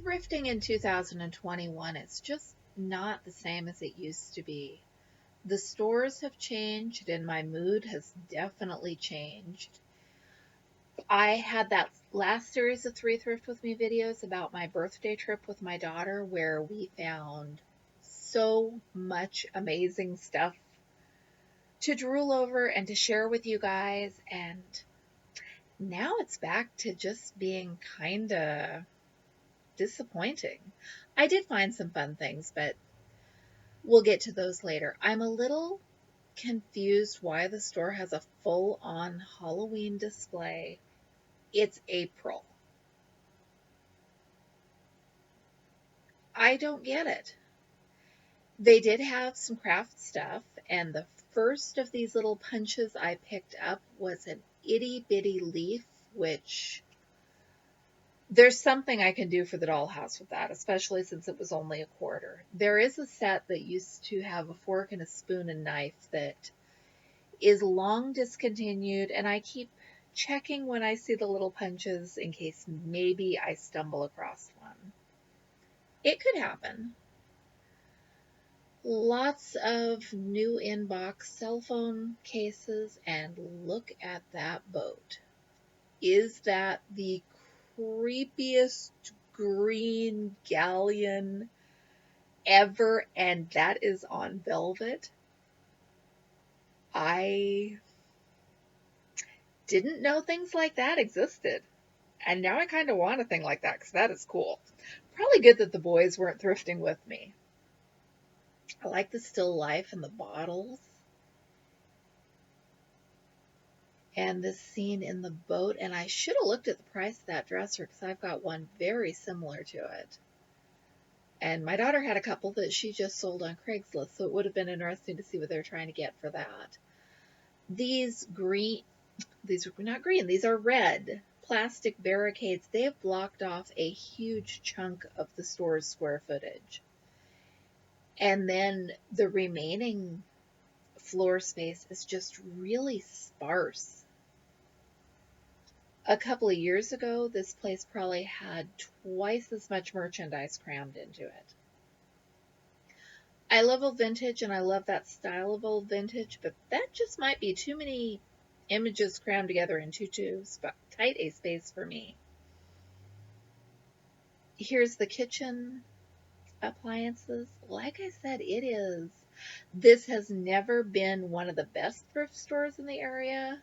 Thrifting in 2021, it's just not the same as it used to be. The stores have changed and my mood has definitely changed. I had that last series of 3 Thrift With Me videos about my birthday trip with my daughter where we found so much amazing stuff to drool over and to share with you guys. And now it's back to just being kind of disappointing. I did find some fun things, but we'll get to those later. I'm a little confused why the store has a full on Halloween display. It's April. I don't get it. They did have some craft stuff, and the first of these little punches I picked up was an itty bitty leaf, which there's something I can do for the dollhouse with that, especially since it was only a quarter. There is a set that used to have a fork and a spoon and knife that is long discontinued, and I keep checking when I see the little punches in case maybe I stumble across one. It could happen. Lots of new inbox cell phone cases, and look at that boat. Is that the creepiest green galleon ever? And that is on velvet. I didn't know things like that existed. And now I kind of want a thing like that because that is cool. Probably good that the boys weren't thrifting with me. I like the still life and the bottles. And this scene in the boat. And I should have looked at the price of that dresser because I've got one very similar to it. And my daughter had a couple that she just sold on Craigslist, so it would have been interesting to see what they're trying to get for that. These are not green, these are red plastic barricades. They have blocked off a huge chunk of the store's square footage. And then the remaining floor space is just really sparse. A couple of years ago, this place probably had twice as much merchandise crammed into it. I love old vintage and I love that style of old vintage, but that just might be too many images crammed together in too tight a space for me. Here's the kitchen appliances. Like I said, it is. This has never been one of the best thrift stores in the area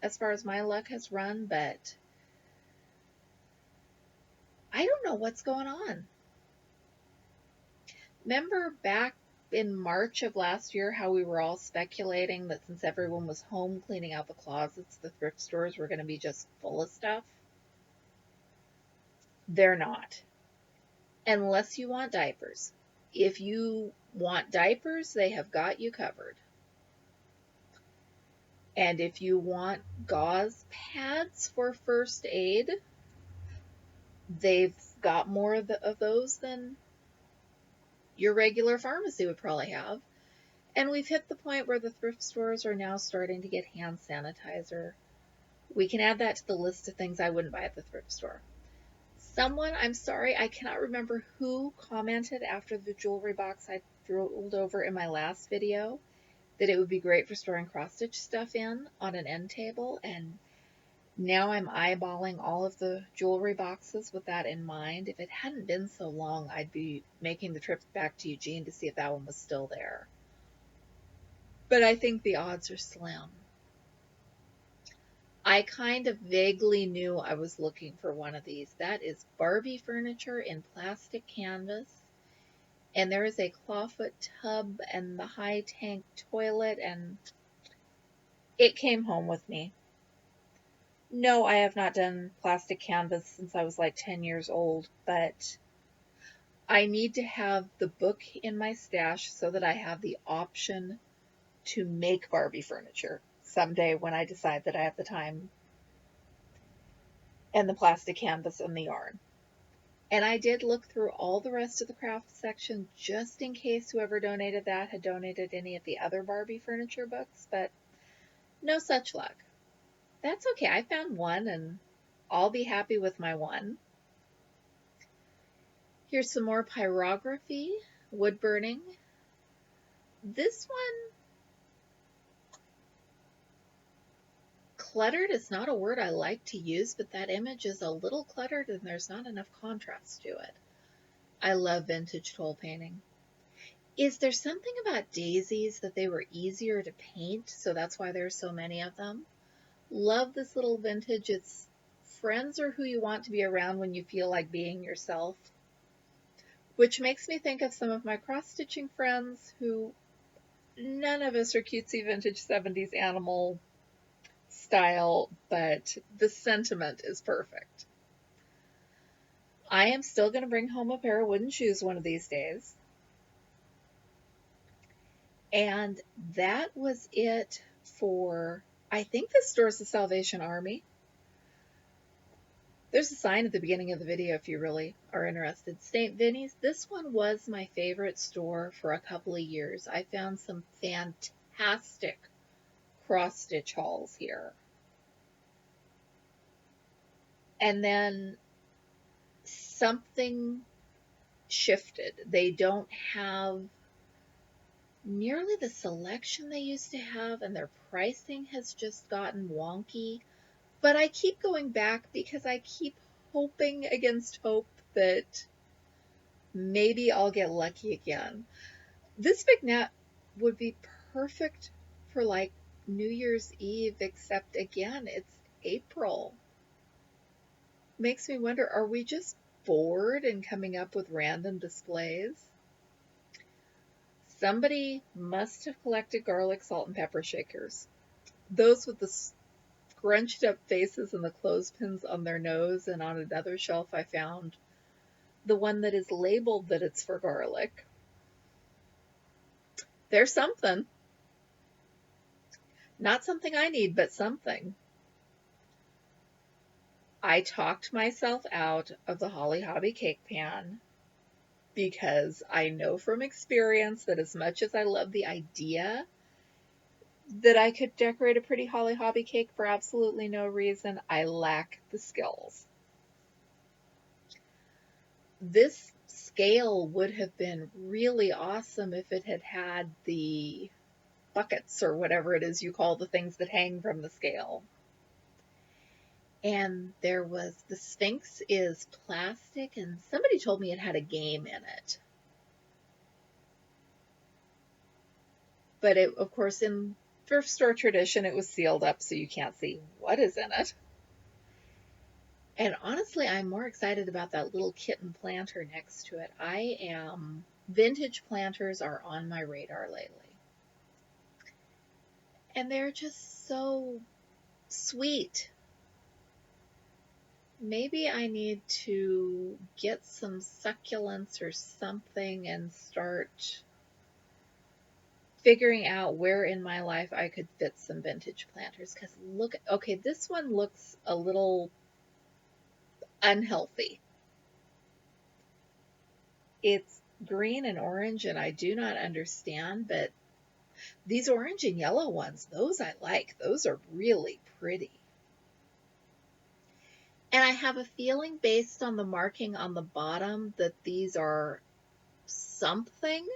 as far as my luck has run, but I don't know what's going on. Remember back in March of last year how we were all speculating that since everyone was home cleaning out the closets, the thrift stores were going to be just full of stuff? They're not. Unless you want diapers. If you want diapers, they have got you covered. And if you want gauze pads for first aid, they've got more of those than your regular pharmacy would probably have. And we've hit the point where the thrift stores are now starting to get hand sanitizer. We can add that to the list of things I wouldn't buy at the thrift store. Someone, I'm sorry, I cannot remember who commented after the jewelry box I rolled over in my last video that it would be great for storing cross-stitch stuff in on an end table, and now I'm eyeballing all of the jewelry boxes with that in mind. If it hadn't been so long, I'd be making the trip back to Eugene to see if that one was still there. But I think the odds are slim. I kind of vaguely knew I was looking for one of these. That is Barbie furniture in plastic canvas. And there is a clawfoot tub and the high tank toilet, and it came home with me. No, I have not done plastic canvas since I was like 10 years old, but I need to have the book in my stash so that I have the option to make Barbie furniture someday when I decide that I have the time and the plastic canvas and the yarn. And I did look through all the rest of the craft section just in case whoever donated that had donated any of the other Barbie furniture books, but no such luck. That's okay. I found one and I'll be happy with my one. Here's some more pyrography, wood burning. This one, cluttered is not a word I like to use, but that image is a little cluttered and there's not enough contrast to it. I love vintage toll painting. Is there something about daisies that they were easier to paint, so that's why there's so many of them? Love this little vintage. It's friends are who you want to be around when you feel like being yourself, which makes me think of some of my cross-stitching friends who none of us are cutesy vintage 70s animal style, but the sentiment is perfect. I am still going to bring home a pair of wooden shoes one of these days. And that was it for, I think this store's the Salvation Army. There's a sign at the beginning of the video if you really are interested. St. Vinny's, this one was my favorite store for a couple of years. I found some fantastic cross-stitch hauls here. And then something shifted. They don't have nearly the selection they used to have, and their pricing has just gotten wonky. But I keep going back because I keep hoping against hope that maybe I'll get lucky again. This vignette would be perfect for like New Year's Eve, except again, it's April. Makes me wonder, are we just bored and coming up with random displays? Somebody must have collected garlic, salt, and pepper shakers. Those with the scrunched up faces and the clothespins on their nose, and on another shelf I found the one that is labeled that it's for garlic. There's something. Not something I need, but something. I talked myself out of the Holly Hobby cake pan because I know from experience that as much as I love the idea that I could decorate a pretty Holly Hobby cake for absolutely no reason, I lack the skills. This scale would have been really awesome if it had had the buckets or whatever it is you call the things that hang from the scale. And there was, the Sphinx is plastic, and somebody told me it had a game in it. But it, of course, in thrift store tradition, it was sealed up so you can't see what is in it. And honestly, I'm more excited about that little kitten planter next to it. Vintage planters are on my radar lately. And they're just so sweet. Maybe I need to get some succulents or something and start figuring out where in my life I could fit some vintage planters. Because look, okay, this one looks a little unhealthy. It's green and orange, and I do not understand, but these orange and yellow ones, those I like. Those are really pretty. And I have a feeling based on the marking on the bottom that these are something.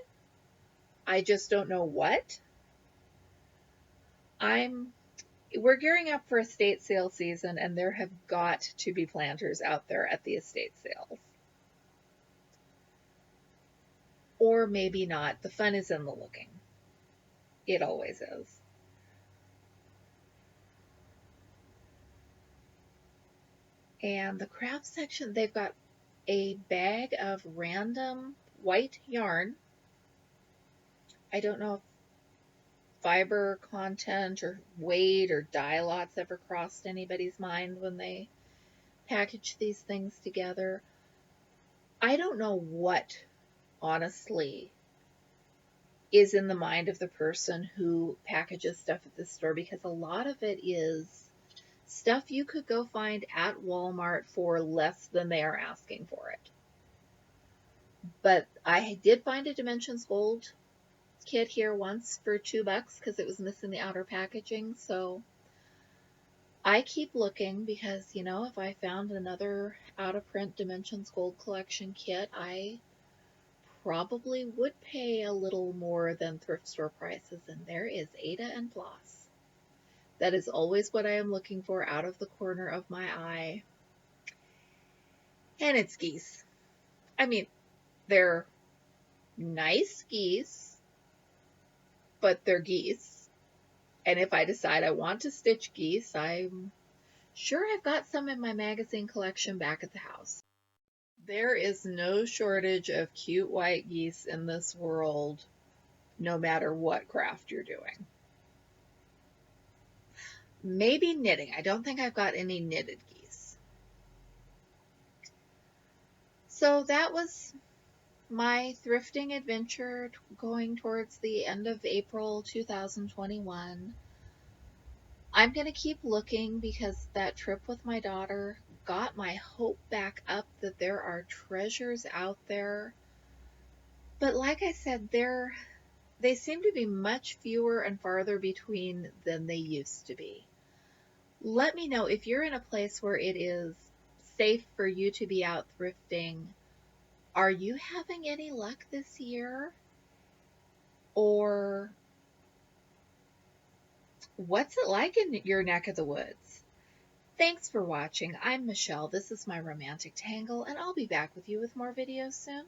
I just don't know what. We're gearing up for estate sale season, and there have got to be planters out there at the estate sales. Or maybe not. The fun is in the looking. It always is. And the craft section, they've got a bag of random white yarn. I don't know if fiber content or weight or dye lots ever crossed anybody's mind when they package these things together. I don't know what, honestly, is in the mind of the person who packages stuff at this store, because a lot of it is stuff you could go find at Walmart for less than they are asking for it. But I did find a Dimensions Gold kit here once for $2 because it was missing the outer packaging. So I keep looking because, you know, if I found another out of print Dimensions Gold Collection kit, I probably would pay a little more than thrift store prices. And there is Ada and Floss. That is always what I am looking for out of the corner of my eye. And it's geese. I mean, they're nice geese, but they're geese. And if I decide I want to stitch geese, I'm sure I've got some in my magazine collection back at the house. There is no shortage of cute white geese in this world, no matter what craft you're doing. Maybe knitting. I don't think I've got any knitted geese. So that was my thrifting adventure going towards the end of April 2021. I'm going to keep looking because that trip with my daughter got my hope back up that there are treasures out there. But like I said, they seem to be much fewer and farther between than they used to be. Let me know if you're in a place where it is safe for you to be out thrifting. Are you having any luck this year? Or what's it like in your neck of the woods? Thanks for watching. I'm Michelle. This is my romantic tangle, and I'll be back with you with more videos soon.